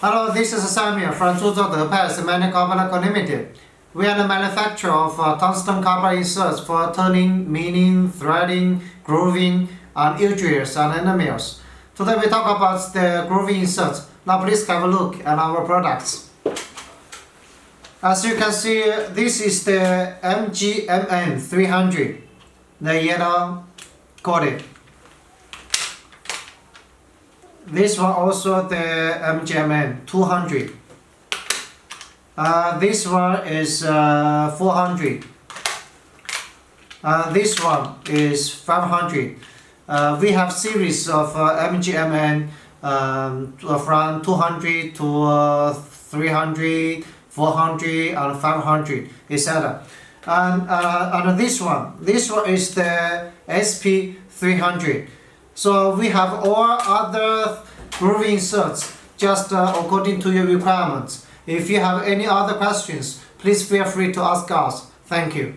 Hello, this is Samuel from Zhuzhou Depass Medical Carbon Limited. We are the manufacturer of tungsten copper inserts for turning, milling, threading, grooving, and edges and enamels. Today we talk about the grooving inserts. Now please have a look at our products. As you can see, this is the MGMN300, the yellow coated. This one also the MGMN200. This one is 400. This one is 500. We have series of MGMN from 200 to 300, 400, and 500, etc. And this one is the SP300. So we have all other grooving inserts just according to your requirements. If you have any other questions, please feel free to ask us. Thank you.